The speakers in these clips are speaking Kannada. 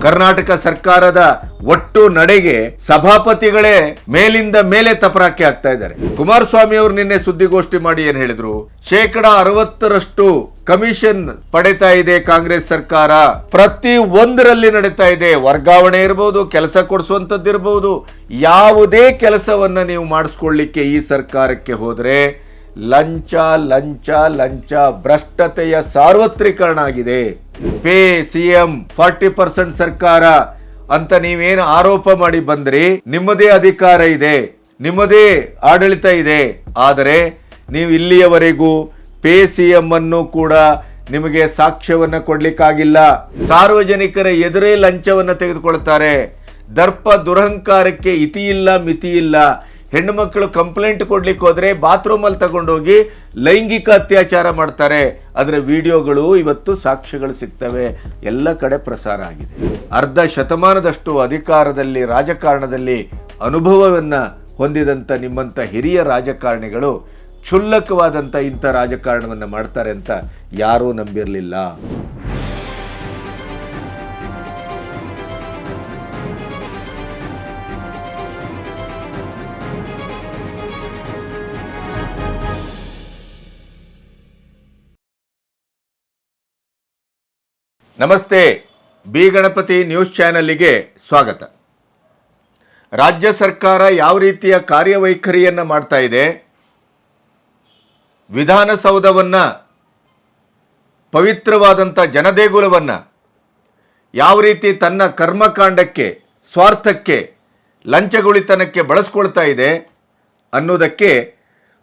ಕರ್ನಾಟಕ ಸರ್ಕಾರದ ಒಟ್ಟು ನಡೆಗೆ ಸಭಾಪತಿಗಳೇ ಮೇಲಿಂದ ಮೇಲೆ ತಪರಾಕಿ ಆಗ್ತಾ ಇದ್ದಾರೆ. ಕುಮಾರಸ್ವಾಮಿ ಅವರು ನಿನ್ನೆ ಸುದ್ದಿಗೋಷ್ಠಿ ಮಾಡಿ ಏನ್ ಹೇಳಿದ್ರು? 60% ಕಮಿಷನ್ ಪಡೆತಾ ಇದೆ ಕಾಂಗ್ರೆಸ್ ಸರ್ಕಾರ, ಪ್ರತಿ ಒಂದರಲ್ಲಿ ನಡೀತಾ ಇದೆ. ವರ್ಗಾವಣೆ ಇರಬಹುದು, ಕೆಲಸ ಕೊಡಿಸುವಂತದ್ದು ಇರಬಹುದು, ಯಾವುದೇ ಕೆಲಸವನ್ನ ನೀವು ಮಾಡಿಸ್ಕೊಳ್ಳಿಕ್ಕೆ ಈ ಸರ್ಕಾರಕ್ಕೆ ಹೋದ್ರೆ ಲಂಚ ಲಂಚ ಲಂಚ ಭ್ರಷ್ಟತೆಯ ಸಾರ್ವತ್ರೀಕರಣ ಆಗಿದೆ. ಪೇ ಸಿಎಂ 40% ಸರ್ಕಾರ ಅಂತ ನೀವೇನು ಆರೋಪ ಮಾಡಿ ಬಂದ್ರಿ, ನಿಮ್ಮದೇ ಅಧಿಕಾರ ಇದೆ, ನಿಮ್ಮದೇ ಆಡಳಿತ ಇದೆ. ಆದರೆ ನೀವು ಇಲ್ಲಿಯವರೆಗೂ ಪೇ ಸಿಎಂ ಅನ್ನು ಕೂಡ ನಿಮಗೆ ಸಾಕ್ಷ್ಯವನ್ನ ಕೊಡ್ಲಿಕ್ಕಾಗಿಲ್ಲ. ಸಾರ್ವಜನಿಕರ ಎದುರೇ ಲಂಚವನ್ನ ತೆಗೆದುಕೊಳ್ತಾರೆ. ದರ್ಪ ದುರಹಂಕಾರಕ್ಕೆ ಇತಿ ಇಲ್ಲ ಮಿತಿ ಇಲ್ಲ. ಹೆಣ್ಣು ಮಕ್ಕಳು ಕಂಪ್ಲೇಂಟ್ ಕೊಡ್ಲಿಕ್ಕೆ ಹೋದ್ರೆ ಬಾತ್ರೂಮ್ ಅಲ್ಲಿ ತಗೊಂಡೋಗಿ ಲೈಂಗಿಕ ಅತ್ಯಾಚಾರ ಮಾಡ್ತಾರೆ. ಅದರ ವಿಡಿಯೋಗಳು ಇವತ್ತು ಸಾಕ್ಷ್ಯಗಳು ಸಿಗ್ತವೆ, ಎಲ್ಲ ಕಡೆ ಪ್ರಸಾರ ಆಗಿದೆ. ಅರ್ಧ ಶತಮಾನದಷ್ಟು ಅಧಿಕಾರದಲ್ಲಿ ರಾಜಕಾರಣದಲ್ಲಿ ಅನುಭವವನ್ನ ಹೊಂದಿದಂತ ನಿಮ್ಮಂತ ಹಿರಿಯ ರಾಜಕಾರಣಿಗಳು ಕ್ಷುಲ್ಲಕವಾದಂತ ಇಂಥ ರಾಜಕಾರಣವನ್ನ ಮಾಡ್ತಾರೆ ಅಂತ ಯಾರೂ ನಂಬಿರಲಿಲ್ಲ. ನಮಸ್ತೆ, ಬಿ ಗಣಪತಿ ನ್ಯೂಸ್ ಚಾನೆಲ್ಗೆ ಸ್ವಾಗತ. ರಾಜ್ಯ ಸರ್ಕಾರ ಯಾವ ರೀತಿಯ ಕಾರ್ಯವೈಖರಿಯನ್ನು ಮಾಡ್ತಾ ಇದೆ, ವಿಧಾನಸೌಧವನ್ನು ಪವಿತ್ರವಾದಂಥ ಜನದೇಗುಲವನ್ನು ಯಾವ ರೀತಿ ತನ್ನ ಕರ್ಮಕಾಂಡಕ್ಕೆ, ಸ್ವಾರ್ಥಕ್ಕೆ, ಲಂಚಗುಳಿತನಕ್ಕೆ ಬಳಸ್ಕೊಳ್ತಾ ಇದೆ ಅನ್ನೋದಕ್ಕೆ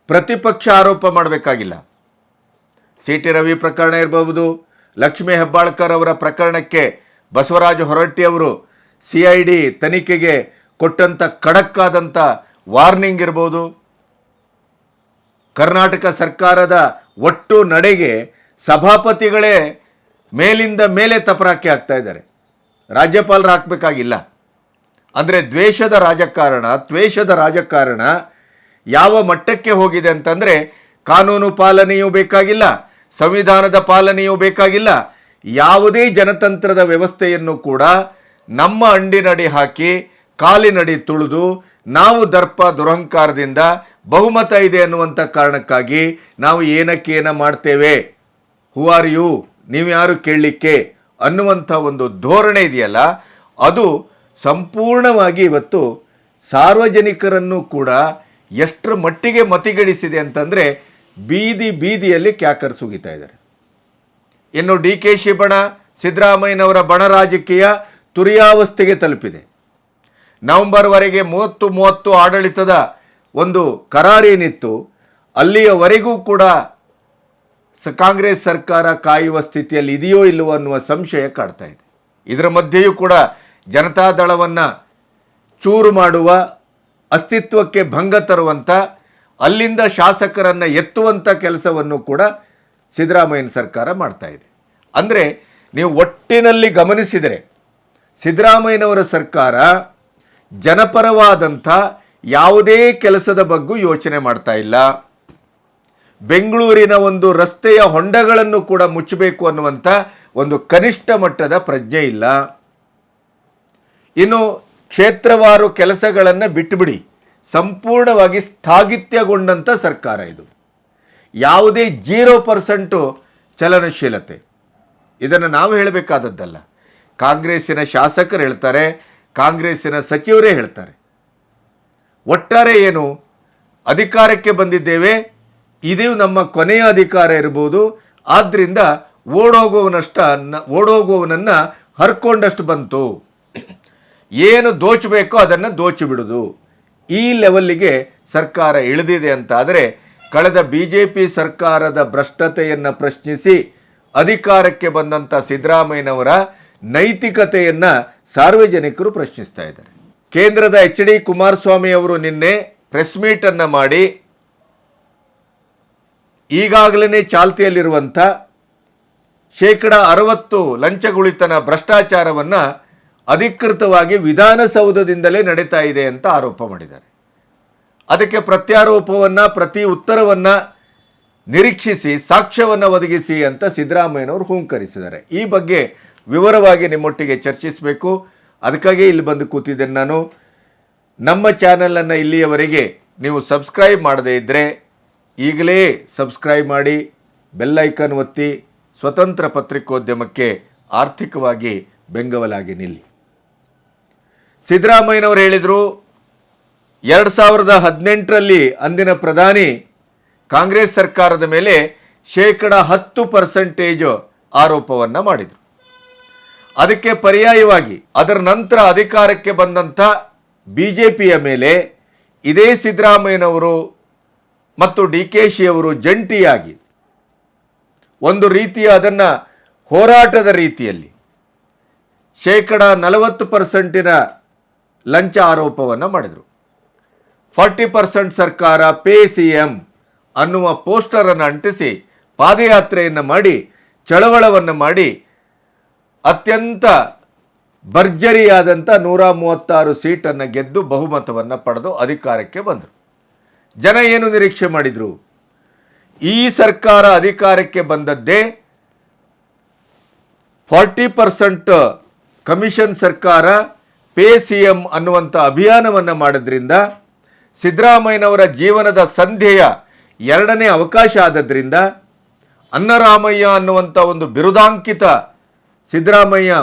ಪ್ರತಿಪಕ್ಷ ಆರೋಪ ಮಾಡಬೇಕಾಗಿಲ್ಲ. ಸಿ ಟಿ ರವಿ ಪ್ರಕರಣ ಇರಬಹುದು, ಲಕ್ಷ್ಮೀ ಹೆಬ್ಬಾಳ್ಕರ್ ಅವರ ಪ್ರಕರಣಕ್ಕೆ ಬಸವರಾಜ ಹೊರಟ್ಟಿ ಅವರು CID ತನಿಖೆಗೆ ಕೊಟ್ಟಂಥ ಖಡಕ್ ಆದಂಥ ವಾರ್ನಿಂಗ್ ಇರ್ಬೋದು, ಕರ್ನಾಟಕ ಸರ್ಕಾರದ ಒಟ್ಟು ನಡೆಗೆ ಸಭಾಪತಿಗಳೇ ಮೇಲಿಂದ ಮೇಲೆ ತಪರಾಕಿ ಆಗ್ತಾ ಇದ್ದಾರೆ. ರಾಜ್ಯಪಾಲರು ಹಾಕಬೇಕಾಗಿಲ್ಲ. ಅಂದರೆ ದ್ವೇಷದ ರಾಜಕಾರಣ ಯಾವ ಮಟ್ಟಕ್ಕೆ ಹೋಗಿದೆ ಅಂತಂದರೆ ಕಾನೂನು ಪಾಲನೆಯೂ ಬೇಕಾಗಿಲ್ಲ, ಸಂವಿಧಾನದ ಪಾಲನೆಯೂ ಬೇಕಾಗಿಲ್ಲ. ಯಾವುದೇ ಜನತಂತ್ರದ ವ್ಯವಸ್ಥೆಯನ್ನು ಕೂಡ ನಮ್ಮ ಅಂಡಿನಡಿ ಹಾಕಿ ಕಾಲಿನಡಿ ತುಳಿದು ನಾವು ದರ್ಪ ದುರಹಂಕಾರದಿಂದ ಬಹುಮತ ಇದೆ ಅನ್ನುವಂಥ ಕಾರಣಕ್ಕಾಗಿ ನಾವು ಏನಕ್ಕೇನ ಮಾಡ್ತೇವೆ, ಹೂ ಆರ್ ಯು, ನೀವು ಯಾರು ಕೇಳಲಿಕ್ಕೆ ಅನ್ನುವಂಥ ಒಂದು ಧೋರಣೆ ಇದೆಯಲ್ಲ, ಅದು ಸಂಪೂರ್ಣವಾಗಿ ಇವತ್ತು ಸಾರ್ವಜನಿಕರನ್ನು ಕೂಡ ಎಷ್ಟರ ಮಟ್ಟಿಗೆ ಮತಿಗಡಿಸಿದೆ ಅಂತಂದರೆ ಬೀದಿಯಲ್ಲಿ ಕ್ಯಾಕರ್ ಸುಗಿತಾ ಇದ್ದಾರೆ. ಇನ್ನು DK ಬಣ, ಸಿದ್ದರಾಮಯ್ಯನವರ ಬಣ ರಾಜಕೀಯ ತುರಿಯಾವಸ್ಥೆಗೆ ತಲುಪಿದೆ. ನವೆಂಬರ್ವರೆಗೆ 30 ಆಡಳಿತದ ಒಂದು ಕರಾರೇನಿತ್ತು, ಅಲ್ಲಿಯವರೆಗೂ ಕೂಡ ಕಾಂಗ್ರೆಸ್ ಸರ್ಕಾರ ಕಾಯುವ ಸ್ಥಿತಿಯಲ್ಲಿ ಇದೆಯೋ ಇಲ್ಲವೋ ಅನ್ನುವ ಸಂಶಯ ಕಾಡ್ತಾ ಇದೆ. ಇದರ ಮಧ್ಯೆಯೂ ಕೂಡ ಜನತಾದಳವನ್ನು ಚೂರು ಮಾಡುವ, ಅಸ್ತಿತ್ವಕ್ಕೆ ಭಂಗ ತರುವಂಥ, ಅಲ್ಲಿಂದ ಶಾಸಕರನ್ನು ಎತ್ತುವಂಥ ಕೆಲಸವನ್ನು ಕೂಡ ಸಿದ್ದರಾಮಯ್ಯನ ಸರ್ಕಾರ ಮಾಡ್ತಾ ಇದೆ. ಅಂದರೆ ನೀವು ಒಟ್ಟಿನಲ್ಲಿ ಗಮನಿಸಿದರೆ ಸಿದ್ದರಾಮಯ್ಯನವರ ಸರ್ಕಾರ ಜನಪರವಾದಂಥ ಯಾವುದೇ ಕೆಲಸದ ಬಗ್ಗೆ ಯೋಚನೆ ಮಾಡ್ತಾ ಇಲ್ಲ. ಬೆಂಗಳೂರಿನ ಒಂದು ರಸ್ತೆಯ ಹೊಂಡಗಳನ್ನು ಕೂಡ ಮುಚ್ಚಬೇಕು ಅನ್ನುವಂಥ ಒಂದು ಕನಿಷ್ಠ ಮಟ್ಟದ ಪ್ರಜ್ಞೆ ಇಲ್ಲ. ಇನ್ನು ಕ್ಷೇತ್ರವಾರು ಕೆಲಸಗಳನ್ನು ಬಿಟ್ಟುಬಿಡಿ, ಸಂಪೂರ್ಣವಾಗಿ ಸ್ಥಗಿತಗೊಂಡಂಥ ಸರ್ಕಾರ ಇದು. ಯಾವುದೇ 0% ಚಲನಶೀಲತೆ. ಇದನ್ನು ನಾವು ಹೇಳಬೇಕಾದದ್ದಲ್ಲ, ಕಾಂಗ್ರೆಸ್ಸಿನ ಶಾಸಕರು ಹೇಳ್ತಾರೆ, ಕಾಂಗ್ರೆಸ್ಸಿನ ಸಚಿವರೇ ಹೇಳ್ತಾರೆ. ಒಟ್ಟಾರೆ ಏನು, ಅಧಿಕಾರಕ್ಕೆ ಬಂದಿದ್ದೇವೆ, ಇದು ನಮ್ಮ ಕೊನೆಯ ಅಧಿಕಾರ ಇರ್ಬೋದು, ಆದ್ದರಿಂದ ಓಡೋಗುವವನನ್ನು ಹರ್ಕೊಂಡಷ್ಟು ಬಂತು, ಏನು ದೋಚಬೇಕೋ ಅದನ್ನು ದೋಚಿಬಿಡುವುದು, ಈ ಲೆವೆಲ್ಲಿಗೆ ಸರ್ಕಾರ ಇಳಿದಿದೆ ಅಂತಾದರೆ ಕಳೆದ BJP ಸರ್ಕಾರದ ಭ್ರಷ್ಟತೆಯನ್ನು ಪ್ರಶ್ನಿಸಿ ಅಧಿಕಾರಕ್ಕೆ ಬಂದಂಥ ಸಿದ್ದರಾಮಯ್ಯನವರ ನೈತಿಕತೆಯನ್ನು ಸಾರ್ವಜನಿಕರು ಪ್ರಶ್ನಿಸ್ತಾ ಇದ್ದಾರೆ. ಕೇಂದ್ರದ HD ಕುಮಾರಸ್ವಾಮಿ ಅವರು ನಿನ್ನೆ ಪ್ರೆಸ್ ಮೀಟನ್ನು ಮಾಡಿ ಈಗಾಗಲೇ ಚಾಲ್ತಿಯಲ್ಲಿರುವಂಥ 60% ಲಂಚಗುಳಿತನ ಭ್ರಷ್ಟಾಚಾರವನ್ನು ಅಧಿಕೃತವಾಗಿ ವಿಧಾನಸೌಧದಿಂದಲೇ ನಡೀತಾ ಇದೆ ಅಂತ ಆರೋಪ ಮಾಡಿದ್ದಾರೆ. ಅದಕ್ಕೆ ಪ್ರತ್ಯಾರೋಪವನ್ನು, ಪ್ರತಿ ಉತ್ತರವನ್ನು ನಿರೀಕ್ಷಿಸಿ ಸಾಕ್ಷ್ಯವನ್ನು ಒದಗಿಸಿ ಅಂತ ಸಿದ್ದರಾಮಯ್ಯನವರು ಹೂಂಕರಿಸಿದ್ದಾರೆ. ಈ ಬಗ್ಗೆ ವಿವರವಾಗಿ ನಿಮ್ಮೊಟ್ಟಿಗೆ ಚರ್ಚಿಸಬೇಕು. ಅದಕ್ಕಾಗಿ ಇಲ್ಲಿ ಬಂದು ಕೂತಿದ್ದೇನೆ ನಾನು. ನಮ್ಮ ಚಾನಲನ್ನು ಇಲ್ಲಿಯವರೆಗೆ ನೀವು ಸಬ್ಸ್ಕ್ರೈಬ್ ಮಾಡದೇ ಇದ್ದರೆ ಈಗಲೇ ಸಬ್ಸ್ಕ್ರೈಬ್ ಮಾಡಿ, ಬೆಲ್ ಐಕಾನ್ ಒತ್ತಿ, ಸ್ವತಂತ್ರ ಪತ್ರಿಕೋದ್ಯಮಕ್ಕೆ ಆರ್ಥಿಕವಾಗಿ ಬೆಂಗಾವಲಾಗಿ ನಿಲ್ಲಿ. ಸಿದ್ದರಾಮಯ್ಯನವರು ಹೇಳಿದರು 2018ರಲ್ಲಿ ಅಂದಿನ ಪ್ರಧಾನಿ ಕಾಂಗ್ರೆಸ್ ಸರ್ಕಾರದ ಮೇಲೆ 10% ಆರೋಪವನ್ನು ಮಾಡಿದರು. ಅದಕ್ಕೆ ಪರ್ಯಾಯವಾಗಿ ಅದರ ನಂತರ ಅಧಿಕಾರಕ್ಕೆ ಬಂದಂಥ ಬಿಜೆಪಿಯ ಮೇಲೆ ಇದೇ ಸಿದ್ದರಾಮಯ್ಯನವರು ಮತ್ತು DKC ಅವರು ಜಂಟಿಯಾಗಿ ಒಂದು ರೀತಿಯ ಅದನ್ನು ಹೋರಾಟದ ರೀತಿಯಲ್ಲಿ 40% ಲಂಚ ಆರೋಪವನ್ನು ಮಾಡಿದರು. 40% ಸರ್ಕಾರ ಪೇ CM ಅನ್ನುವ ಪೋಸ್ಟರನ್ನು ಅಂಟಿಸಿ ಪಾದಯಾತ್ರೆಯನ್ನು ಮಾಡಿ, ಚಳವಳವನ್ನು ಮಾಡಿ, ಅತ್ಯಂತ ಭರ್ಜರಿಯಾದಂಥ 136 ಸೀಟನ್ನು ಗೆದ್ದು ಬಹುಮತವನ್ನು ಪಡೆದು ಅಧಿಕಾರಕ್ಕೆ ಬಂದರು. ಜನ ಏನು ನಿರೀಕ್ಷೆ ಮಾಡಿದರು? ಈ ಸರ್ಕಾರ ಅಧಿಕಾರಕ್ಕೆ ಬಂದದ್ದೇ 40% ಕಮಿಷನ್ ಸರ್ಕಾರ ಪೇ CM ಅನ್ನುವಂಥ ಅಭಿಯಾನವನ್ನು ಮಾಡೋದ್ರಿಂದ, ಸಿದ್ದರಾಮಯ್ಯನವರ ಜೀವನದ ಸಂಧ್ಯೆಯ 2ನೇ ಅವಕಾಶ ಆದದ್ರಿಂದ, ಅನ್ನರಾಮಯ್ಯ ಅನ್ನುವಂಥ ಒಂದು ಬಿರುದಾಂಕಿತ ಸಿದ್ದರಾಮಯ್ಯ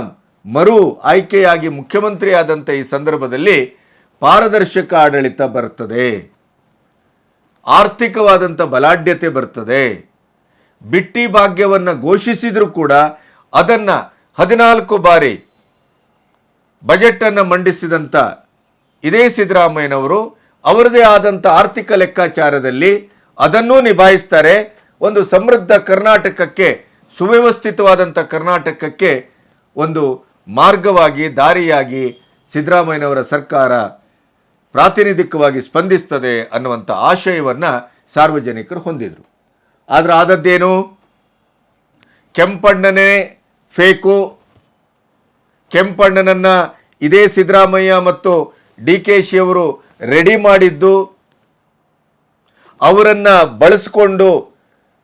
ಮರು ಆಯ್ಕೆಯಾಗಿ ಮುಖ್ಯಮಂತ್ರಿ ಆದಂಥ ಈ ಸಂದರ್ಭದಲ್ಲಿ ಪಾರದರ್ಶಕ ಆಡಳಿತ ಬರ್ತದೆ, ಆರ್ಥಿಕವಾದಂಥ ಬಲಾಢ್ಯತೆ ಬರ್ತದೆ. ಬಿಟ್ಟಿ ಭಾಗ್ಯವನ್ನು ಘೋಷಿಸಿದರೂ ಕೂಡ ಅದನ್ನು 14 ಬಾರಿ ಬಜೆಟನ್ನು ಮಂಡಿಸಿದಂಥ ಇದೇ ಸಿದ್ದರಾಮಯ್ಯನವರು ಅವರದೇ ಆದಂಥ ಆರ್ಥಿಕ ಲೆಕ್ಕಾಚಾರದಲ್ಲಿ ಅದನ್ನೂ ನಿಭಾಯಿಸ್ತಾರೆ. ಒಂದು ಸಮೃದ್ಧ ಕರ್ನಾಟಕಕ್ಕೆ, ಸುವ್ಯವಸ್ಥಿತವಾದಂಥ ಕರ್ನಾಟಕಕ್ಕೆ ಒಂದು ಮಾರ್ಗವಾಗಿ, ದಾರಿಯಾಗಿ ಸಿದ್ದರಾಮಯ್ಯನವರ ಸರ್ಕಾರ ಪ್ರಾತಿನಿಧಿಕವಾಗಿ ಸ್ಪಂದಿಸ್ತದೆ ಅನ್ನುವಂಥ ಆಶಯವನ್ನು ಸಾರ್ವಜನಿಕರು ಹೊಂದಿದರು. ಆದರೆ ಆದದ್ದೇನು? ಕೆಂಪಣ್ಣನೇ ಫೇಕು. ಕೆಂಪಣ್ಣನನ್ನು ಇದೇ ಸಿದ್ದರಾಮಯ್ಯ ಮತ್ತು DKC ಅವರು ರೆಡಿ ಮಾಡಿದ್ದು, ಅವರನ್ನು ಬಳಸಿಕೊಂಡು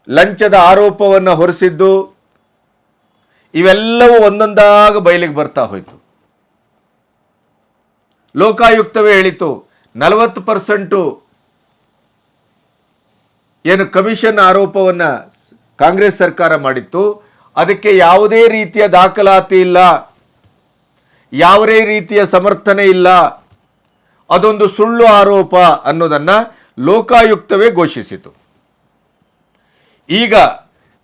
ಲಂಚದ ಆರೋಪವನ್ನು ಹೊರಿಸಿದ್ದು, ಇವೆಲ್ಲವೂ ಒಂದೊಂದಾಗ ಬಯಲಿಗೆ ಬರ್ತಾ ಹೋಯಿತು. ಲೋಕಾಯುಕ್ತವೇ ಹೇಳಿತು 40% ಏನು ಕಮಿಷನ್ ಆರೋಪವನ್ನು ಕಾಂಗ್ರೆಸ್ ಸರ್ಕಾರ ಮಾಡಿತ್ತು, ಅದಕ್ಕೆ ಯಾವುದೇ ರೀತಿಯ ದಾಖಲಾತಿ ಇಲ್ಲ, ಯಾವುದೇ ರೀತಿಯ ಸಮರ್ಥನೆ ಇಲ್ಲ, ಅದೊಂದು ಸುಳ್ಳು ಆರೋಪ ಅನ್ನೋದನ್ನು ಲೋಕಾಯುಕ್ತವೇ ಘೋಷಿಸಿತು. ಈಗ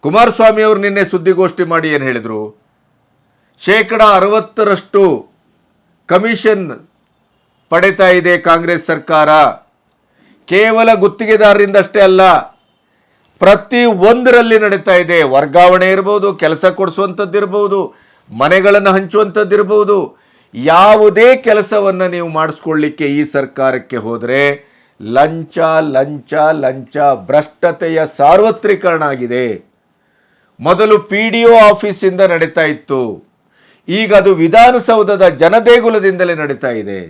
ಕುಮಾರಸ್ವಾಮಿ ಅವರು ನಿನ್ನೆ ಸುದ್ದಿಗೋಷ್ಠಿ ಮಾಡಿ ಏನು ಹೇಳಿದರು? 60% ಕಮಿಷನ್ ಪಡೆತಾ ಇದೆ ಕಾಂಗ್ರೆಸ್ ಸರ್ಕಾರ. ಕೇವಲ ಗುತ್ತಿಗೆದಾರರಿಂದಷ್ಟೇ ಅಲ್ಲ, ಪ್ರತಿ ಒಂದರಲ್ಲಿ ನಡೀತಾ ಇದೆ. ವರ್ಗಾವಣೆ ಇರ್ಬೋದು, ಕೆಲಸ ಕೊಡಿಸುವಂಥದ್ದು ಇರ್ಬೋದು, ಮನೆಗಳನ್ನು ಹಂಚುವಂಥದ್ದು ಇರ್ಬೋದು. ಯಾವುದೇ ಕೆಲಸವನ್ನು ನೀವು ಮಾಡಿಸ್ಕೊಳ್ಳಿಕ್ಕೆ ಈ ಸರ್ಕಾರಕ್ಕೆ ಹೋದರೆ ಲಂಚ ಲಂಚ ಲಂಚ, ಭ್ರಷ್ಟತೆಯ ಸಾರ್ವತ್ರೀಕರಣ ಆಗಿದೆ. ಮೊದಲು PDO ಆಫೀಸಿಂದ ನಡೀತಾ ಇತ್ತು, ಈಗ ಅದು ವಿಧಾನಸೌಧದ ಜನದೇಗುಲದಿಂದಲೇ ನಡೀತಾ ಇದೆ.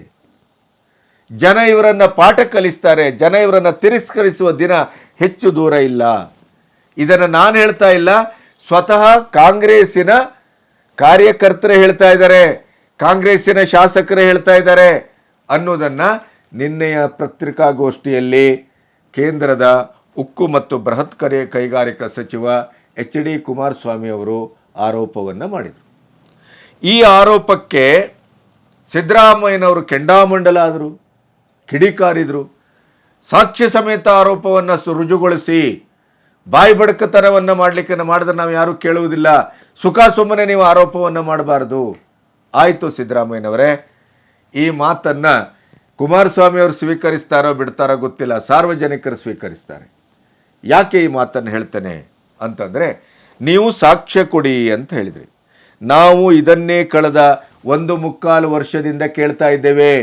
ಜನ ಇವರನ್ನು ಪಾಠ ಕಲಿಸ್ತಾರೆ, ಜನ ಇವರನ್ನು ತಿರಸ್ಕರಿಸುವ ದಿನ ಹೆಚ್ಚು ದೂರ ಇಲ್ಲ. ಇದನ್ನು ನಾನು ಹೇಳ್ತಾ ಇಲ್ಲ, ಸ್ವತಃ ಕಾಂಗ್ರೆಸ್ಸಿನ ಕಾರ್ಯಕರ್ತರೇ ಹೇಳ್ತಾ ಇದ್ದಾರೆ, ಕಾಂಗ್ರೆಸ್ಸಿನ ಶಾಸಕರೇ ಹೇಳ್ತಾ ಇದ್ದಾರೆ ಅನ್ನೋದನ್ನು ನಿನ್ನೆಯ ಪತ್ರಿಕಾಗೋಷ್ಠಿಯಲ್ಲಿ ಕೇಂದ್ರದ ಉಕ್ಕು ಮತ್ತು ಬೃಹತ್ ಕೈಗಾರಿಕಾ ಸಚಿವ HD ಕುಮಾರಸ್ವಾಮಿ ಅವರು ಆರೋಪವನ್ನು ಮಾಡಿದರು. ಈ ಆರೋಪಕ್ಕೆ ಸಿದ್ದರಾಮಯ್ಯನವರು ಕೆಂಡಾಮಂಡಲಾದರು, ಕಿಡಿಕಾರಿದರು. ಸಾಕ್ಷ್ಯ ಸಮೇತ ಆರೋಪವನ್ನು ರುಜುಗೊಳಿಸಿ ಬಾಯಿ ಬಡಕತನವನ್ನು ಮಾಡಲಿಕ್ಕೆ ಮಾಡಿದ್ರೆ ನಾವು ಯಾರೂ ಕೇಳುವುದಿಲ್ಲ, ಸುಖ ಸುಮ್ಮನೆ ನೀವು ಆರೋಪವನ್ನು ಮಾಡಬಾರ್ದು. ಆಯಿತು ಸಿದ್ದರಾಮಯ್ಯನವರೇ, ಈ ಮಾತನ್ನು ಕುಮಾರಸ್ವಾಮಿ ಅವರು ಸ್ವೀಕರಿಸ್ತಾರೋ ಬಿಡ್ತಾರೋ ಗೊತ್ತಿಲ್ಲ, ಸಾರ್ವಜನಿಕರು ಸ್ವೀಕರಿಸ್ತಾರೆ. ಯಾಕೆ ಈ ಮಾತನ್ನು ಹೇಳ್ತೇನೆ ಅಂತಂದರೆ, ನೀವು ಸಾಕ್ಷ್ಯ ಕೊಡಿ ಅಂತ ಹೇಳಿದ್ರಿ. ನಾವು ಇದನ್ನೇ ಕಳೆದ 1.25 ವರ್ಷದಿಂದ ಕೇಳ್ತಾ ಇದ್ದೇವೆ.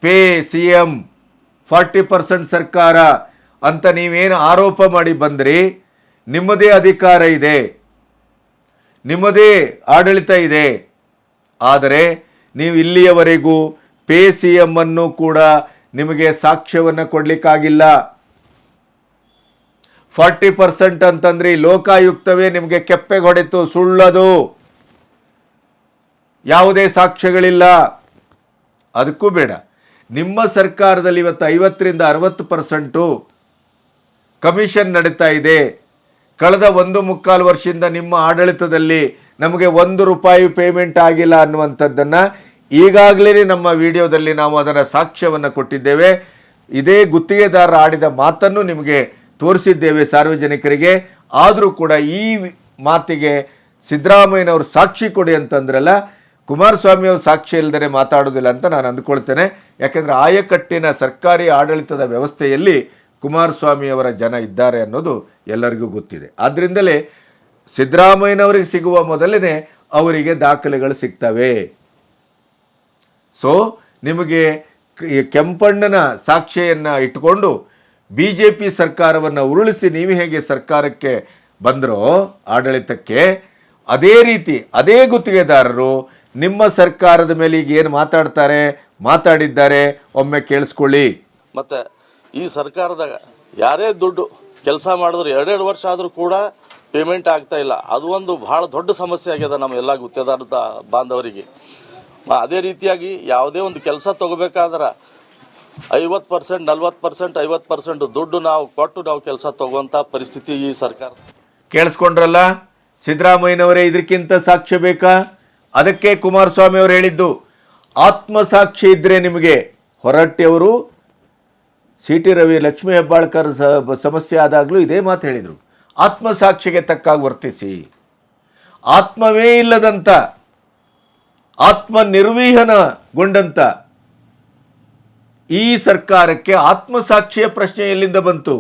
ಪೇ CM 40% ಸರ್ಕಾರ ಅಂತ ನೀವೇನು ಆರೋಪ ಮಾಡಿ ಬಂದ್ರಿ, ನಿಮ್ಮದೇ ಅಧಿಕಾರ ಇದೆ, ನಿಮ್ಮದೇ ಆಡಳಿತ ಇದೆ. ಆದರೆ ನೀವು ಇಲ್ಲಿಯವರೆಗೂ ಪೇ CM ಅನ್ನು ಕೂಡ ನಿಮಗೆ ಸಾಕ್ಷ್ಯವನ್ನು ಕೊಡಲಿಕ್ಕಾಗಿಲ್ಲ. 40% ಅಂತಂದ್ರೆ ಲೋಕಾಯುಕ್ತವೇ ನಿಮಗೆ ಕೆಪ್ಪೆಗೆ ಹೊಡೆತು, ಸುಳ್ಳದು, ಯಾವುದೇ ಸಾಕ್ಷ್ಯಗಳಿಲ್ಲ. ಅದಕ್ಕೂ ಬೇಡ. ನಿಮ್ಮ ಸರ್ಕಾರದಲ್ಲಿ ಇವತ್ತು 50ರಿಂದ 60% ಕಮಿಷನ್ ನಡೀತಾ ಇದೆ. ಕಳೆದ 1.25 ವರ್ಷದಿಂದ ನಿಮ್ಮ ಆಡಳಿತದಲ್ಲಿ ನಮಗೆ ₹1 ಪೇಮೆಂಟ್ ಆಗಿಲ್ಲ ಅನ್ನುವಂಥದ್ದನ್ನು ಈಗಾಗಲೇ ನಮ್ಮ ವಿಡಿಯೋದಲ್ಲಿ ನಾವು ಅದರ ಸಾಕ್ಷ್ಯವನ್ನು ಕೊಟ್ಟಿದ್ದೇವೆ. ಇದೇ ಗುತ್ತಿಗೆದಾರರ ಆಡಿದ ಮಾತನ್ನು ನಿಮಗೆ ತೋರಿಸಿದ್ದೇವೆ ಸಾರ್ವಜನಿಕರಿಗೆ. ಆದರೂ ಕೂಡ ಈ ಮಾತಿಗೆ ಸಿದ್ದರಾಮಯ್ಯನವರು ಸಾಕ್ಷಿ ಕೊಡಿ ಅಂತಂದ್ರಲ್ಲ, ಕುಮಾರಸ್ವಾಮಿ ಅವರು ಸಾಕ್ಷಿ ಇಲ್ಲದೇ ಮಾತಾಡೋದಿಲ್ಲ ಅಂತ ನಾನು ಅಂದ್ಕೊಳ್ತೇನೆ. ಯಾಕೆಂದರೆ ಆಯಕಟ್ಟಿನ ಸರ್ಕಾರಿ ಆಡಳಿತದ ವ್ಯವಸ್ಥೆಯಲ್ಲಿ ಕುಮಾರಸ್ವಾಮಿಯವರ ಜನ ಇದ್ದಾರೆ ಅನ್ನೋದು ಎಲ್ಲರಿಗೂ ಗೊತ್ತಿದೆ. ಆದ್ದರಿಂದಲೇ ಸಿದ್ದರಾಮಯ್ಯನವರಿಗೆ ಸಿಗುವ ಮೊದಲೇ ಅವರಿಗೆ ದಾಖಲೆಗಳು ಸಿಗ್ತವೆ. ಸೊ ನಿಮಗೆ ಕೆಂಪಣ್ಣನ ಸಾಕ್ಷಿಯನ್ನು ಇಟ್ಟುಕೊಂಡು BJP ಸರ್ಕಾರವನ್ನು ಉರುಳಿಸಿ ನೀವು ಹೇಗೆ ಸರ್ಕಾರಕ್ಕೆ ಬಂದರೋ ಆಡಳಿತಕ್ಕೆ, ಅದೇ ರೀತಿ ಅದೇ ಗುತ್ತಿಗೆದಾರರು ನಿಮ್ಮ ಸರ್ಕಾರದ ಮೇಲೆ ಈಗ ಏನು ಮಾತಾಡಿದ್ದಾರೆ ಒಮ್ಮೆ ಕೇಳಿಸ್ಕೊಳ್ಳಿ. ಮತ್ತೆ ಈ ಸರ್ಕಾರದಾಗ ಯಾರೇ ದುಡ್ಡು ಕೆಲಸ ಮಾಡಿದ್ರು 2 ವರ್ಷ ಆದರೂ ಕೂಡ ಪೇಮೆಂಟ್ ಆಗ್ತಾ ಇಲ್ಲ. ಅದು ಒಂದು ಬಹಳ ದೊಡ್ಡ ಸಮಸ್ಯೆ ಆಗಿದೆ ನಮ್ಮ ಎಲ್ಲ ಗುತ್ತಿಗೆದಾರ ಬಾಂಧವರಿಗೆ. ಅದೇ ರೀತಿಯಾಗಿ ಯಾವುದೇ ಒಂದು ಕೆಲಸ ತಗೋಬೇಕಾದ್ರೆ 50%, 40%, 50% ದುಡ್ಡು ನಾವು ಕೊಟ್ಟು ನಾವು ಕೆಲಸ ತಗೋಂಥ ಪರಿಸ್ಥಿತಿ ಈ ಸರ್ಕಾರ. ಕೇಳಿಸ್ಕೊಂಡ್ರಲ್ಲ ಸಿದ್ದರಾಮಯ್ಯನವರೇ, ಇದಕ್ಕಿಂತ ಸಾಕ್ಷ್ಯ ಬೇಕಾ? ಅದಕ್ಕೆ ಕುಮಾರಸ್ವಾಮಿ ಅವರು ಹೇಳಿದ್ದು ಆತ್ಮಸಾಕ್ಷಿ ಇದ್ರೆ ನಿಮಗೆ. ಹೊರಟ್ಟಿಯವರು CT ರವಿ, ಲಕ್ಷ್ಮೀ ಹೆಬ್ಬಾಳ್ಕರ್ ಸಮಸ್ಯೆ ಆದಾಗಲೂ ಇದೇ ಮಾತು ಹೇಳಿದರು. ಆತ್ಮಸಾಕ್ಷಿಗೆ ತಕ್ಕಾಗಿ ವರ್ತಿಸಿ. ಆತ್ಮವೇ ಇಲ್ಲದಂತ, ಆತ್ಮ ನಿರ್ವಿಹನಗೊಂಡಂತ ಈ ಸರ್ಕಾರಕ್ಕೆ ಆತ್ಮಸಾಕ್ಷಿಯ ಪ್ರಶ್ನೆ ಎಲ್ಲಿಂದ ಬಂತು?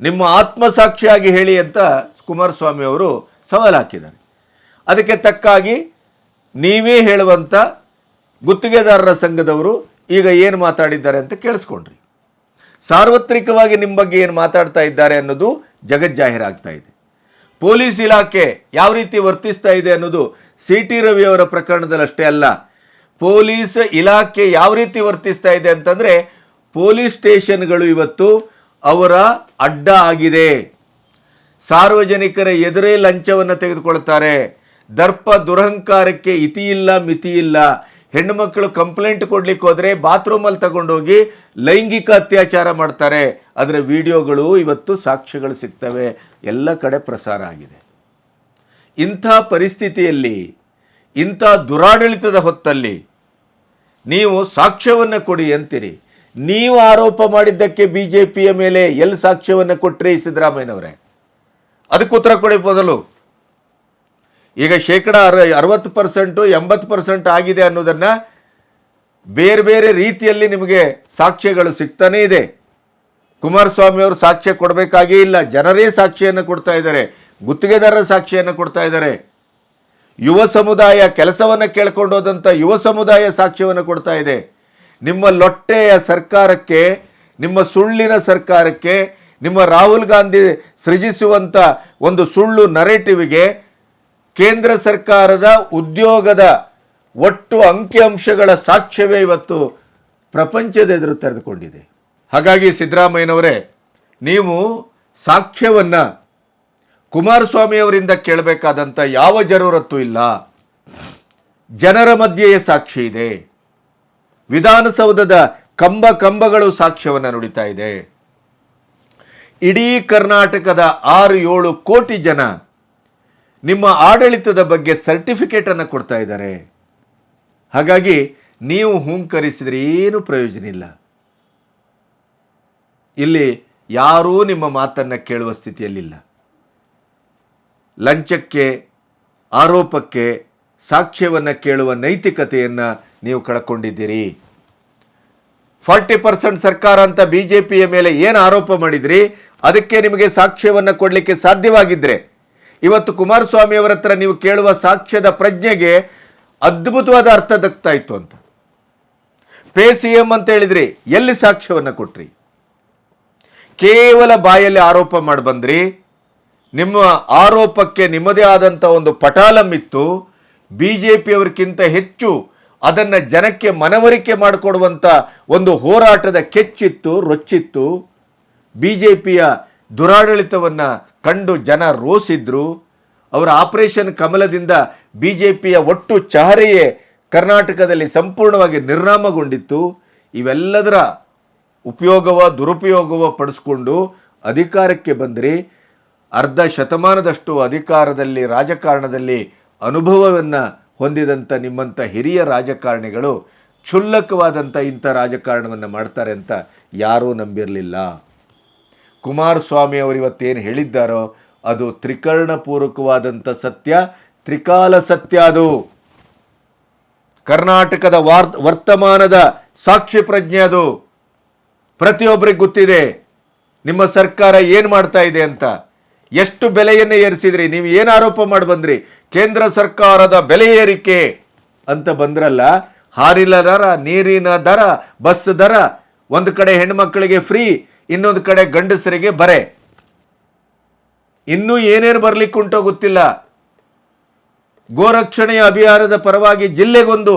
ನಿಮ್ಮ ಆತ್ಮಸಾಕ್ಷಿಯಾಗಿ ಹೇಳಿ ಅಂತ ಕುಮಾರಸ್ವಾಮಿ ಅವರು ಸವಾಲು ಹಾಕಿದ್ದಾರೆ. ಅದಕ್ಕೆ ತಕ್ಕಾಗಿ ನೀವೇ ಹೇಳುವಂಥ ಗುತ್ತಿಗೆದಾರರ ಸಂಘದವರು ಈಗ ಏನು ಮಾತಾಡಿದ್ದಾರೆ ಅಂತ ಕೇಳಿಸ್ಕೊಂಡ್ರಿ. ಸಾರ್ವತ್ರಿಕವಾಗಿ ನಿಮ್ಮ ಬಗ್ಗೆ ಏನು ಮಾತಾಡ್ತಾ ಇದ್ದಾರೆ ಅನ್ನೋದು ಜಗಜ್ಜಾಹೀರಾಗ್ತಾ ಇದೆ. ಪೊಲೀಸ್ ಇಲಾಖೆ ಯಾವ ರೀತಿ ವರ್ತಿಸ್ತಾ ಇದೆ ಅನ್ನೋದು CT ರವಿ ಅವರ ಪ್ರಕರಣದಲ್ಲಿ ಅಷ್ಟೇ ಅಲ್ಲ, ಪೊಲೀಸ್ ಇಲಾಖೆ ಯಾವ ರೀತಿ ವರ್ತಿಸ್ತಾ ಇದೆ ಅಂತಂದರೆ ಪೊಲೀಸ್ ಸ್ಟೇಷನ್ಗಳು ಇವತ್ತು ಅವರ ಅಡ್ಡ ಆಗಿದೆ. ಸಾರ್ವಜನಿಕರ ಎದುರೇ ಲಂಚವನ್ನು ತೆಗೆದುಕೊಳ್ತಾರೆ. ದರ್ಪ ದುರಹಂಕಾರಕ್ಕೆ ಇತಿ ಇಲ್ಲ ಮಿತಿ ಇಲ್ಲ. ಹೆಣ್ಣು ಮಕ್ಕಳು ಕಂಪ್ಲೇಂಟ್ ಕೊಡ್ಲಿಕ್ಕೆ ಹೋದರೆ ಬಾತ್ರೂಮಲ್ಲಿ ತಗೊಂಡೋಗಿ ಲೈಂಗಿಕ ಅತ್ಯಾಚಾರ ಮಾಡ್ತಾರೆ. ಅದರ ವಿಡಿಯೋಗಳು ಇವತ್ತು ಸಾಕ್ಷ್ಯಗಳು ಸಿಗ್ತವೆ, ಎಲ್ಲ ಕಡೆ ಪ್ರಸಾರ ಆಗಿದೆ. ಇಂಥ ಪರಿಸ್ಥಿತಿಯಲ್ಲಿ, ಇಂಥ ದುರಾಡಳಿತದ ಹೊತ್ತಲ್ಲಿ ನೀವು ಸಾಕ್ಷ್ಯವನ್ನು ಕೊಡಿ ಅಂತೀರಿ. ನೀವು ಆರೋಪ ಮಾಡಿದ್ದಕ್ಕೆ BJPಯ ಮೇಲೆ ಎಲ್ಲಿ ಸಾಕ್ಷ್ಯವನ್ನು ಕೊಟ್ಟರೆ ಸಿದ್ದರಾಮಯ್ಯನವರೇ? ಅದಕ್ಕೆ ಉತ್ತರ ಕೊಡಿ ಮೊದಲು. ಈಗ 60%, 80% ಆಗಿದೆ ಅನ್ನೋದನ್ನು ಬೇರೆ ಬೇರೆ ರೀತಿಯಲ್ಲಿ ನಿಮಗೆ ಸಾಕ್ಷ್ಯಗಳು ಸಿಗ್ತಾನೇ ಇದೆ. ಕುಮಾರಸ್ವಾಮಿ ಅವರು ಸಾಕ್ಷ್ಯ ಕೊಡಬೇಕಾಗೇ ಇಲ್ಲ, ಜನರೇ ಸಾಕ್ಷಿಯನ್ನು ಕೊಡ್ತಾ ಇದ್ದಾರೆ, ಗುತ್ತಿಗೆದಾರರ ಸಾಕ್ಷಿಯನ್ನು ಕೊಡ್ತಾ ಇದ್ದಾರೆ. ಯುವ ಸಮುದಾಯ, ಕೆಲಸವನ್ನು ಕೇಳ್ಕೊಂಡು ಹೋದಂಥ ಯುವ ಸಮುದಾಯ ಸಾಕ್ಷ್ಯವನ್ನು ಕೊಡ್ತಾ ಇದೆ. ನಿಮ್ಮ ಲೊಟ್ಟೆಯ ಸರ್ಕಾರಕ್ಕೆ, ನಿಮ್ಮ ಸುಳ್ಳಿನ ಸರ್ಕಾರಕ್ಕೆ, ನಿಮ್ಮ ರಾಹುಲ್ ಗಾಂಧಿ ಸೃಜಿಸುವಂಥ ಒಂದು ಸುಳ್ಳು ನರೇಟಿವ್ಗೆ ಕೇಂದ್ರ ಸರ್ಕಾರದ ಉದ್ಯೋಗದ ಒಟ್ಟು ಅಂಕಿಅಂಶಗಳ ಸಾಕ್ಷ್ಯವೇ ಇವತ್ತು ಪ್ರಪಂಚದ ಎದುರು ತೆರೆದುಕೊಂಡಿದೆ. ಹಾಗಾಗಿ ಸಿದ್ದರಾಮಯ್ಯನವರೇ, ನೀವು ಸಾಕ್ಷ್ಯವನ್ನು ಕುಮಾರಸ್ವಾಮಿ ಅವರಿಂದ ಕೇಳಬೇಕಾದಂಥ ಯಾವ ಜರೂರತ್ತು ಇಲ್ಲ. ಜನರ ಮಧ್ಯೆಯೇ ಸಾಕ್ಷಿ ಇದೆ. ವಿಧಾನಸೌಧದ ಕಂಬಗಳು ಸಾಕ್ಷ್ಯವನ್ನು ನುಡಿತಾ ಇದೆ. ಇಡೀ ಕರ್ನಾಟಕದ 6-7 ಕೋಟಿ ಜನ ನಿಮ್ಮ ಆಡಳಿತದ ಬಗ್ಗೆ ಸರ್ಟಿಫಿಕೇಟನ್ನು ಕೊಡ್ತಾ ಇದ್ದಾರೆ. ಹಾಗಾಗಿ ನೀವು ಹೂಂಕರಿಸಿದರೆ ಏನು ಪ್ರಯೋಜನ ಇಲ್ಲ. ಇಲ್ಲಿ ಯಾರೂ ನಿಮ್ಮ ಮಾತನ್ನು ಕೇಳುವ ಸ್ಥಿತಿಯಲ್ಲಿಲ್ಲ. ಲಂಚಕ್ಕೆ, ಆರೋಪಕ್ಕೆ ಸಾಕ್ಷ್ಯವನ್ನು ಕೇಳುವ ನೈತಿಕತೆಯನ್ನು ನೀವು ಕಳ್ಕೊಂಡಿದ್ದೀರಿ. 40% ಸರ್ಕಾರ ಅಂತ BJPಯ ಮೇಲೆ ಏನು ಆರೋಪ ಮಾಡಿದ್ರಿ, ಅದಕ್ಕೆ ನಿಮಗೆ ಸಾಕ್ಷ್ಯವನ್ನು ಕೊಡಲಿಕ್ಕೆ ಸಾಧ್ಯವಾಗಿದ್ದರೆ ಇವತ್ತು ಕುಮಾರಸ್ವಾಮಿ ಅವರ ಹತ್ರ ನೀವು ಕೇಳುವ ಸಾಕ್ಷ್ಯದ ಪ್ರಜ್ಞೆಗೆ ಅದ್ಭುತವಾದ ಅರ್ಥ ದಕ್ತಾ ಇತ್ತು ಅಂತ. ಪೇ CM ಅಂತ ಹೇಳಿದ್ರಿ, ಎಲ್ಲಿ ಸಾಕ್ಷ್ಯವನ್ನು ಕೊಟ್ರಿ? ಕೇವಲ ಬಾಯಲ್ಲಿ ಆರೋಪ ಮಾಡಿ ಬಂದ್ರಿ. ನಿಮ್ಮ ಆರೋಪಕ್ಕೆ ನಿಮ್ಮದೇ ಆದಂಥ ಒಂದು ಪಟಾಲಮ್ಮಿತ್ತು. BJPಯವರಿಗಿಂತ ಹೆಚ್ಚು ಅದನ್ನು ಜನಕ್ಕೆ ಮನವರಿಕೆ ಮಾಡಿಕೊಡುವಂಥ ಒಂದು ಹೋರಾಟದ ಕೆಚ್ಚಿತ್ತು, ರೊಚ್ಚಿತ್ತು. BJPಯ ದುರಾಡಳಿತವನ್ನು ಕಂಡು ಜನ ರೋಸಿದ್ರು. ಅವರ ಆಪರೇಷನ್ ಕಮಲದಿಂದ BJPಯ ಒಟ್ಟು ಚಹರೆಯೇ ಕರ್ನಾಟಕದಲ್ಲಿ ಸಂಪೂರ್ಣವಾಗಿ ನಿರ್ನಾಮಗೊಂಡಿತ್ತು. ಇವೆಲ್ಲದರ ದುರುಪಯೋಗವ ಪಡಿಸ್ಕೊಂಡು ಅಧಿಕಾರಕ್ಕೆ ಬಂದ್ರಿ. ಅರ್ಧ ಶತಮಾನದಷ್ಟು ಅಧಿಕಾರದಲ್ಲಿ ರಾಜಕಾರಣದಲ್ಲಿ ಅನುಭವವನ್ನು ಹೊಂದಿದಂಥ ನಿಮ್ಮಂಥ ಹಿರಿಯ ರಾಜಕಾರಣಿಗಳು ಕ್ಷುಲ್ಲಕವಾದಂಥ ಇಂಥ ರಾಜಕಾರಣವನ್ನು ಮಾಡ್ತಾರೆ ಅಂತ ಯಾರೂ ನಂಬಿರಲಿಲ್ಲ. ಕುಮಾರಸ್ವಾಮಿ ಅವರು ಇವತ್ತೇನು ಹೇಳಿದ್ದಾರೋ ಅದು ತ್ರಿಕರ್ಣಪೂರ್ವಕವಾದಂಥ ಸತ್ಯ, ತ್ರಿಕಾಲ ಸತ್ಯ. ಅದು ಕರ್ನಾಟಕದ ವರ್ತಮಾನದ ಸಾಕ್ಷಿ ಪ್ರಜ್ಞೆ. ಅದು ಪ್ರತಿಯೊಬ್ಬರಿಗೆ ಗೊತ್ತಿದೆ ನಿಮ್ಮ ಸರ್ಕಾರ ಏನು ಮಾಡ್ತಾ ಇದೆ ಅಂತ. ಎಷ್ಟು ಬೆಲೆಯನ್ನು ಏರಿಸಿದ್ರಿ, ನೀವು ಏನು ಆರೋಪ ಮಾಡಿ ಬಂದ್ರಿ? ಕೇಂದ್ರ ಸರ್ಕಾರದ ಬೆಲೆ ಏರಿಕೆ ಅಂತ ಬಂದ್ರಲ್ಲ. ಹಾರಿನ ದರ, ನೀರಿನ ದರ, ಬಸ್ ದರ, ಒಂದು ಕಡೆ ಹೆಣ್ಮಕ್ಳಿಗೆ ಫ್ರೀ, ಇನ್ನೊಂದು ಕಡೆ ಗಂಡಸರಿಗೆ ಬರೆ. ಇನ್ನೂ ಏನೇನು ಬರ್ಲಿಕ್ಕುಂಟೋ ಗೊತ್ತಿಲ್ಲ. ಗೋರಕ್ಷಣೆಯ ಅಭಿಯಾನದ ಪರವಾಗಿ ಜಿಲ್ಲೆಗೊಂದು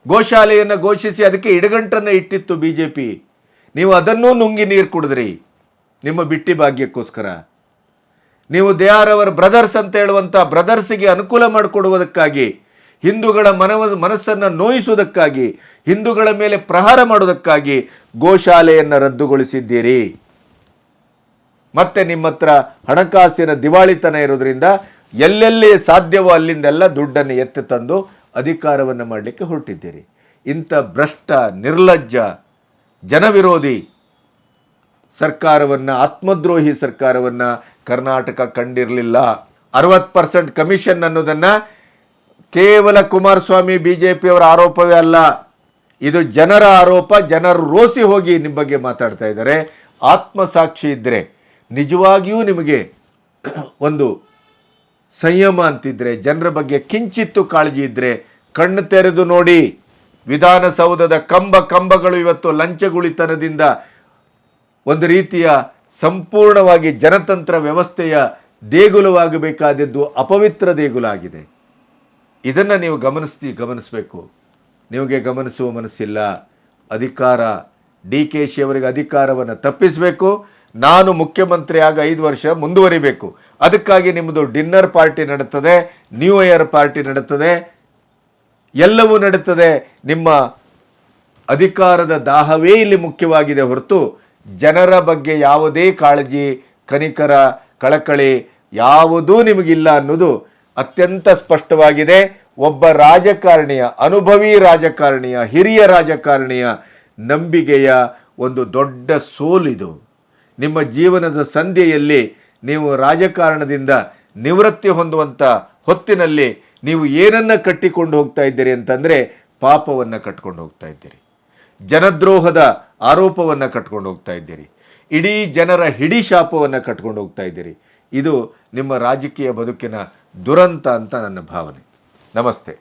ಗೋಶಾಲೆಯನ್ನು ಘೋಷಿಸಿ ಅದಕ್ಕೆ ಇಡಗಂಟನ್ನು ಇಟ್ಟಿತ್ತು BJP. ನೀವು ಅದನ್ನೂ ನುಂಗಿ ನೀರು ಕುಡಿದ್ರಿ ನಿಮ್ಮ ಬಿಟ್ಟಿ ಭಾಗ್ಯಕ್ಕೋಸ್ಕರ. ನೀವು ದೇ ಆರ್ ಅವರ್ ಬ್ರದರ್ಸ್ ಅಂತ ಹೇಳುವಂಥ ಬ್ರದರ್ಸಿಗೆ ಅನುಕೂಲ ಮಾಡಿಕೊಡುವುದಕ್ಕಾಗಿ, ಹಿಂದೂಗಳ ಮನಸ್ಸನ್ನು ನೋಯಿಸುವುದಕ್ಕಾಗಿ, ಹಿಂದೂಗಳ ಮೇಲೆ ಪ್ರಹಾರ ಮಾಡುವುದಕ್ಕಾಗಿ ಗೋಶಾಲೆಯನ್ನು ರದ್ದುಗೊಳಿಸಿದ್ದೀರಿ. ಮತ್ತೆ ನಿಮ್ಮ ಹತ್ರ ಹಣಕಾಸಿನ ದಿವಾಳಿತನ ಇರೋದ್ರಿಂದ ಎಲ್ಲೆಲ್ಲಿ ಸಾಧ್ಯವೋ ಅಲ್ಲಿಂದೆಲ್ಲ ದುಡ್ಡನ್ನು ಎತ್ತಿ ತಂದು ಅಧಿಕಾರವನ್ನು ಮಾಡಲಿಕ್ಕೆ ಹೊರಟಿದ್ದೀರಿ. ಇಂಥ ಭ್ರಷ್ಟ, ನಿರ್ಲಜ್ಜ, ಜನವಿರೋಧಿ ಸರ್ಕಾರವನ್ನು, ಆತ್ಮದ್ರೋಹಿ ಸರ್ಕಾರವನ್ನು ಕರ್ನಾಟಕ ಕಂಡಿರಲಿಲ್ಲ. 60% ಕಮಿಷನ್ ಅನ್ನೋದನ್ನು ಕೇವಲ ಕುಮಾರಸ್ವಾಮಿ BJP ಅವರ ಆರೋಪವೇ ಅಲ್ಲ, ಇದು ಜನರ ಆರೋಪ. ಜನರು ರೋಸಿ ಹೋಗಿ ನಿಮ್ಮ ಬಗ್ಗೆ ಮಾತಾಡ್ತಾ ಇದ್ದಾರೆ. ಆತ್ಮಸಾಕ್ಷಿ ಇದ್ದರೆ, ನಿಜವಾಗಿಯೂ ನಿಮಗೆ ಒಂದು ಸಂಯಮ ಅಂತಿದ್ರೆ, ಜನರ ಬಗ್ಗೆ ಕಿಂಚಿತ್ತು ಕಾಳಜಿ ಇದ್ದರೆ ಕಣ್ಣು ತೆರೆದು ನೋಡಿ. ವಿಧಾನಸೌಧದ ಕಂಬಗಳು ಇವತ್ತು ಲಂಚಗುಳಿತನದಿಂದ ಒಂದು ರೀತಿಯ ಸಂಪೂರ್ಣವಾಗಿ ಜನತಂತ್ರ ವ್ಯವಸ್ಥೆಯ ದೇಗುಲವಾಗಬೇಕಾದದ್ದು ಅಪವಿತ್ರ ದೇಗುಲಾಗಿದೆ. ಇದನ್ನು ನೀವು ಗಮನಿಸಬೇಕು. ನಿಮಗೆ ಗಮನಿಸುವ ಮನಸ್ಸಿಲ್ಲ. ಅಧಿಕಾರ DKಶ ಅವರಿಗೆ ಅಧಿಕಾರವನ್ನು ತಪ್ಪಿಸಬೇಕು. ನಾನು ಮುಖ್ಯಮಂತ್ರಿ ಆಗ 5 ವರ್ಷ ಮುಂದುವರಿಬೇಕು. ಅದಕ್ಕಾಗಿ ನಿಮ್ಮದು ಡಿನ್ನರ್ ಪಾರ್ಟಿ ನಡೀತದೆ, ನ್ಯೂ ಇಯರ್ ಪಾರ್ಟಿ ನಡೀತದೆ, ಎಲ್ಲವೂ ನಡೀತದೆ. ನಿಮ್ಮ ಅಧಿಕಾರದ ದಾಹವೇ ಇಲ್ಲಿ ಮುಖ್ಯವಾಗಿದೆ ಹೊರತು ಜನರ ಬಗ್ಗೆ ಯಾವುದೇ ಕಾಳಜಿ, ಕನಿಕರ, ಕಳಕಳಿ ಯಾವುದೂ ನಿಮಗಿಲ್ಲ ಅನ್ನೋದು ಅತ್ಯಂತ ಸ್ಪಷ್ಟವಾಗಿದೆ. ಒಬ್ಬ ರಾಜಕಾರಣಿಯ, ಅನುಭವಿ ರಾಜಕಾರಣಿಯ, ಹಿರಿಯ ರಾಜಕಾರಣಿಯ ನಂಬಿಕೆಯ ಒಂದು ದೊಡ್ಡ ಸೋಲಿದು. ನಿಮ್ಮ ಜೀವನದ ಸಂಧ್ಯೆಯಲ್ಲಿ ನೀವು ರಾಜಕಾರಣದಿಂದ ನಿವೃತ್ತಿ ಹೊಂದುವಂಥ ಹೊತ್ತಿನಲ್ಲಿ ನೀವು ಏನನ್ನು ಕಟ್ಟಿಕೊಂಡು ಹೋಗ್ತಾ ಇದ್ದೀರಿ ಅಂತಂದರೆ ಪಾಪವನ್ನು ಕಟ್ಕೊಂಡು ಹೋಗ್ತಾ ಇದ್ದೀರಿ, ಜನದ್ರೋಹದ ಆರೋಪವನ್ನು ಕಟ್ಕೊಂಡು ಹೋಗ್ತಾ ಇದ್ದೀರಿ, ಇಡೀ ಜನರ ಹಿಡಿ ಶಾಪವನ್ನು ಕಟ್ಕೊಂಡು ಹೋಗ್ತಾ ಇದ್ದೀರಿ. ಇದು ನಿಮ್ಮ ರಾಜಕೀಯ ಬದುಕಿನ ದುರಂತ ಅಂತ ನನ್ನ ಭಾವನೆ. ನಮಸ್ತೆ.